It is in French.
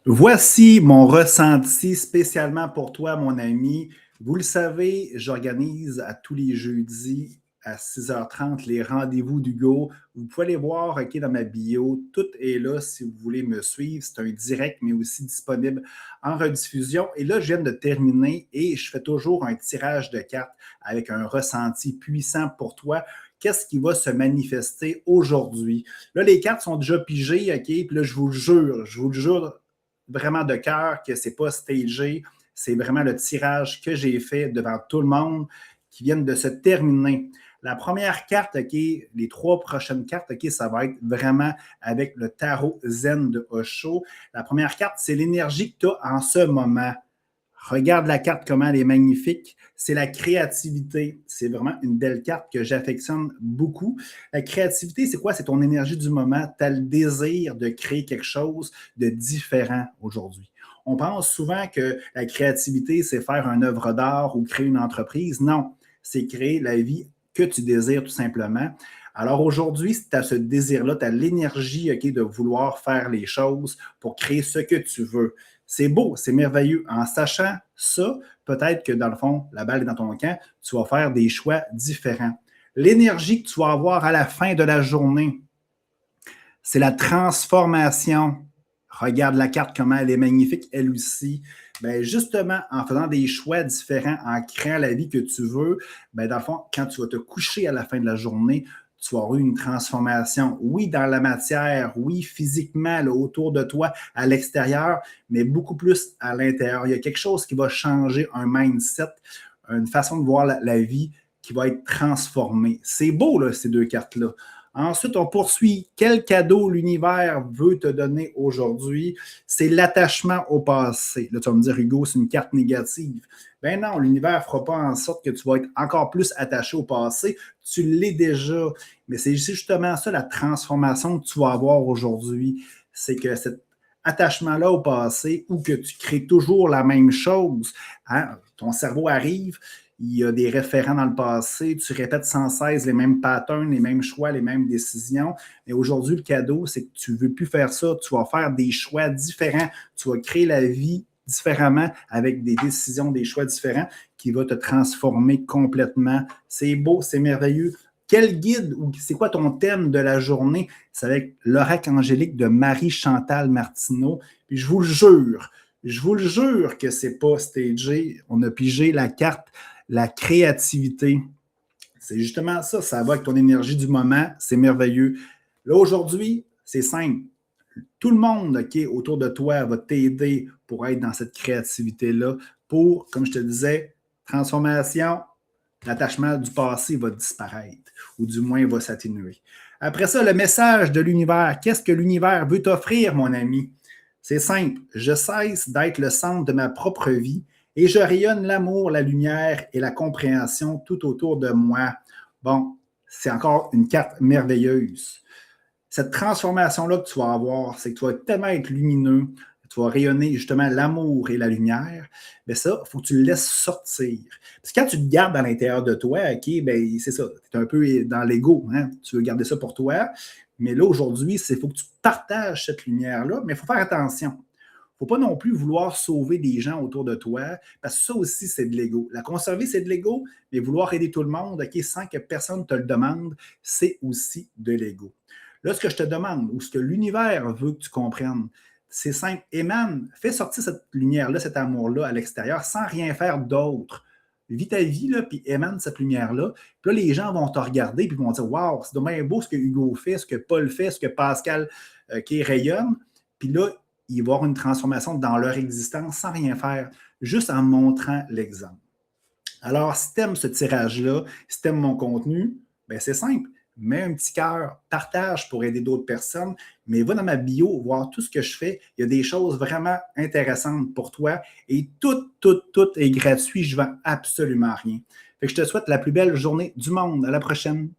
Voici mon ressenti spécialement pour toi, mon ami. Vous le savez, j'organise à tous les jeudis à 6h30 les rendez-vous d'Hugo. Vous pouvez aller voir dans ma bio. Tout est là si vous voulez me suivre. C'est un direct, mais aussi disponible en rediffusion. Et là, je viens de terminer et je fais toujours un tirage de cartes avec un ressenti puissant pour toi. Qu'est-ce qui va se manifester aujourd'hui? Là, les cartes sont déjà pigées, OK? Puis là, je vous le jure vraiment de cœur que ce n'est pas stagé. C'est vraiment le tirage que j'ai fait devant tout le monde qui viennent de se terminer. La première carte, OK, les trois prochaines cartes, OK, ça va être vraiment avec le tarot Zen de Osho. La première carte, c'est l'énergie que tu as en ce moment. Regarde la carte, comment elle est magnifique. C'est la créativité. C'est vraiment une belle carte que j'affectionne beaucoup. La créativité, c'est quoi? C'est ton énergie du moment. Tu as le désir de créer quelque chose de différent aujourd'hui. On pense souvent que la créativité, c'est faire une œuvre d'art ou créer une entreprise. Non, c'est créer la vie que tu désires tout simplement. Alors aujourd'hui, si tu as ce désir-là, tu as l'énergie de vouloir faire les choses pour créer ce que tu veux. C'est beau, c'est merveilleux. En sachant ça, peut-être que dans le fond, la balle est dans ton camp, tu vas faire des choix différents. L'énergie que tu vas avoir à la fin de la journée, c'est la transformation. Regarde la carte, comment elle est magnifique, elle aussi. Bien, justement, en faisant des choix différents, en créant la vie que tu veux, bien, dans le fond, quand tu vas te coucher à la fin de la journée, tu auras eu une transformation, oui, dans la matière, oui, physiquement, là, autour de toi, à l'extérieur, mais beaucoup plus à l'intérieur. Il y a quelque chose qui va changer, un mindset, une façon de voir la vie qui va être transformée. C'est beau, là, ces deux cartes-là. Ensuite, on poursuit. Quel cadeau l'univers veut te donner aujourd'hui? C'est l'attachement au passé. Là, tu vas me dire, Hugo, c'est une carte négative. Ben non, l'univers ne fera pas en sorte que tu vas être encore plus attaché au passé. Tu l'es déjà. Mais c'est justement ça, la transformation que tu vas avoir aujourd'hui. C'est que cet attachement-là au passé ou que tu crées toujours la même chose, hein, ton cerveau arrive, il y a des référents dans le passé, tu répètes sans cesse les mêmes patterns, les mêmes choix, les mêmes décisions. Mais aujourd'hui, le cadeau, c'est que tu ne veux plus faire ça. Tu vas faire des choix différents. Tu vas créer la vie différemment avec des décisions, des choix différents qui vont te transformer complètement. C'est beau, c'est merveilleux. Quel guide ou c'est quoi ton thème de la journée? C'est avec l'oracle angélique de Marie-Chantal Martineau. Puis je vous le jure que c'est pas stagé. On a pigé la carte, la créativité. C'est justement ça, ça va avec ton énergie du moment, c'est merveilleux. Là, aujourd'hui, c'est simple. Tout le monde autour de toi va t'aider pour être dans cette créativité-là, pour, comme je te disais, transformation, l'attachement du passé va disparaître, ou du moins va s'atténuer. Après ça, le message de l'univers. Qu'est-ce que l'univers veut t'offrir, mon ami? C'est simple. Je cesse d'être le centre de ma propre vie et je rayonne l'amour, la lumière et la compréhension tout autour de moi. Bon, c'est encore une carte merveilleuse. Cette transformation-là que tu vas avoir, c'est que tu vas tellement être lumineux, tu vas rayonner justement l'amour et la lumière, bien ça, il faut que tu le laisses sortir. Parce que quand tu te gardes à l'intérieur de toi, OK, bien c'est ça, tu es un peu dans l'ego, hein? Tu veux garder ça pour toi, mais là, aujourd'hui, il faut que tu partages cette lumière-là, mais il faut faire attention. Il ne faut pas non plus vouloir sauver des gens autour de toi, parce que ça aussi, c'est de l'ego. La conserver, c'est de l'ego, mais vouloir aider tout le monde, OK, sans que personne te le demande, c'est aussi de l'ego. Là, ce que je te demande, ou ce que l'univers veut que tu comprennes, c'est simple. Émane, fais sortir cette lumière-là, cet amour-là à l'extérieur sans rien faire d'autre. Vis ta vie, là, puis émane cette lumière-là. Puis là, les gens vont te regarder, puis vont dire waouh, c'est dommage beau ce que Hugo fait, ce que Paul fait, ce que Pascal qui rayonne. Puis là, il va y avoir une transformation dans leur existence sans rien faire, juste en montrant l'exemple. Alors, si tu aimes ce tirage-là, si tu aimes mon contenu, ben c'est simple. Mets un petit cœur, partage pour aider d'autres personnes, mais va dans ma bio, voir tout ce que je fais. Il y a des choses vraiment intéressantes pour toi et tout est gratuit. Je ne vends absolument rien. Fait que je te souhaite la plus belle journée du monde. À la prochaine.